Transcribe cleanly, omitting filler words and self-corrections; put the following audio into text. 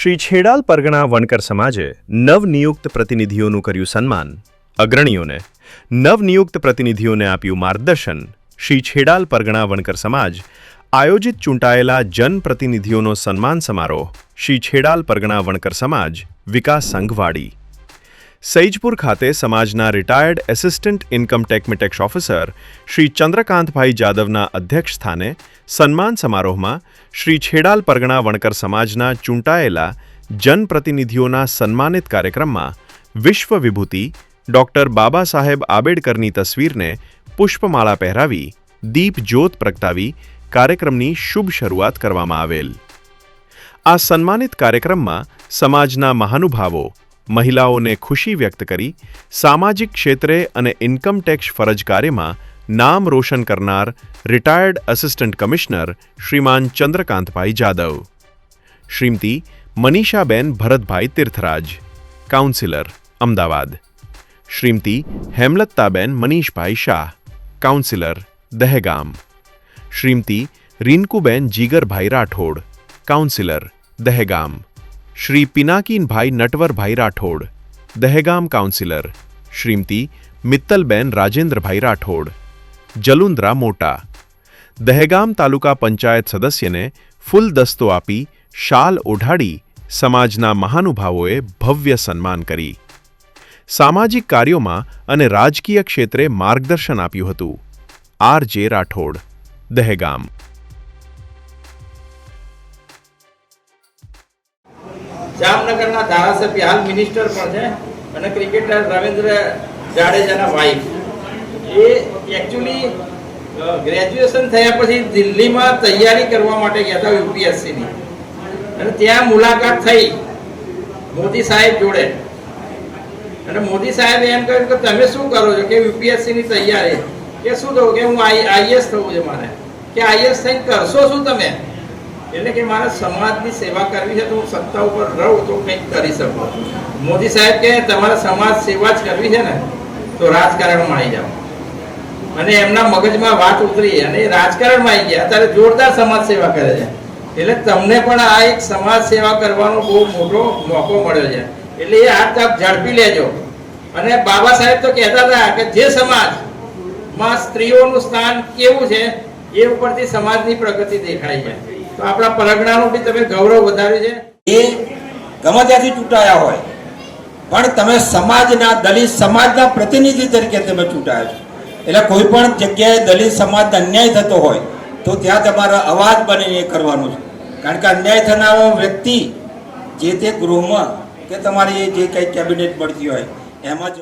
શ્રી છેડાલ પરગણા વણકર સમાજે નવનિયુક્ત પ્રતિનિધિઓનું કર્યું સન્માન, અગ્રણીઓને નવનિયુક્ત પ્રતિનિધિઓને આપ્યું માર્ગદર્શન. શ્રી છેડાલ પરગણા વણકર સમાજ આયોજિત ચૂંટાયેલા જનપ્રતિનિધિઓનો સન્માન સમારોહ. શ્રી છેડાલ પરગણા વણકર સમાજ વિકાસ સંઘ વાડી. સૈજપુર ખાતે સમાજના retired assistant income tax officer Shri Chandrakantbhai જાદવના અધ્યક્ષ સ્થાને સન્માન સમારોહમાં શ્રી છેડાલ પરગણા વણકર સમાજના ચૂંટાયેલા જનપ્રતિનિધિઓના સન્માનિત કાર્યક્રમમાં વિશ્વ વિભૂતિ ડૉક્ટર બાબા સાહેબ આંબેડકરની તસવીરને પુષ્પમાળા પહેરાવી દીપ જ્યોત પ્રગટાવી કાર્યક્રમની શુભ શરૂઆત કરવામાં આવેલ. આ સન્માનિત કાર્યક્રમમાં સમાજના મહાનુભાવો મહિલાઓને ખુશી વ્યક્ત કરી સામાજિક ક્ષેત્રે અને ઇન્કમ ટેક્સ ફરજ કાર્યમાં નામ રોશન કરનાર retired assistant commissioner Shriman Chandrakantbhai Jadav, Shrimati Manishaben Bharatbhai Tirthraj, councillor Ahmedabad, Shrimati Hemlataben Manishbhai Shah, councillor Dehgam, Shrimati Rinkuben Jigarbhai Rathod, councillor Dehgam, Shri Pinakinbhai Natwarbhai Rathod, Dehgam councillor, Shrimati Mittalben Rajendrabhai Rathod, Jalundra Mota. Dehgam તાલુકા પંચાયત સદસ્યને ફૂલ દસ્તો આપી શાલ ઓઢાડી સમાજના મહાનુભાવોએ ભવ્ય સન્માન કરી. સામાજિક કાર્યોમાં અને રાજકીય ક્ષેત્રે માર્ગદર્શન આપ્યું હતું. આર.જે. રાઠોડ, દહેગામ. જામનગરના ધારાસભ્ય હાલ મિનિસ્ટર પણ છે અને ક્રિકેટર રવિન્દ્ર જાડેજાના વાઇફ. એ એકચ્યુઅલી ગ્રેજ્યુએશન થયા પછી દિલ્હીમાં તૈયારી કરવા માટે ગયા હતા યુપીએસસીની, અને ત્યાં મુલાકાત થઈ મોદી સાહેબ જોડે. અને મોદી સાહેબે એમ કહ્યું કે તમે શું કરો છો? કે યુપીએસસીની તૈયારી. કે શું થયું? કે હું આઈએસ થવું છે મારે. કે આઈએસ થઈને કરશો શું તમે? એટલે કે મારે સમાજની સેવા કરવી છે, તો હું સત્તા ઉપર રહું તો કંઈક કરી શકું. મોદી સાહેબ કહે તમારે સમાજ સેવા જ કરવી છે ને તો રાજકારણમાં આવી જાઓ. અને એમના મગજમાં વાત ઉતરી અને એ રાજકારણમાં આવી ગયા. અત્યારે જોરદાર સમાજ સેવા કરે છે. એટલે તમને પણ આ એક સમાજ સેવા કરવાનો બહુ મોટો મોકો મળ્યો છે. એટલે એ હાથ આપ ઝડપી લેજો. અને બાબા સાહેબ તો કહેતા હતા કે જે સમાજમાં સ્ત્રીઓનું સ્થાન કેવું છે એ ઉપરથી સમાજની પ્રગતિ દેખાય છે. તો આપણા પરગણાનું બી તમે ગૌરવ વધાર્યું છે. એ ગમે ત્યાંથી ચૂંટાયા હોય પણ તમે સમાજના દલિત સમાજના પ્રતિનિધિ તરીકે તમે ચૂંટાયા છો. એટલે કોઈ પણ જગ્યાએ દલિત સમાજને અન્યાય થતો હોય તો ત્યાં તમારો અવાજ બનીને કરવાનું છે. કારણ કે અન્યાય થનારો વ્યક્તિ જે તે ગૃહમાં કે તમારી જે કંઈ કેબિનેટ મળતી હોય એમાં જ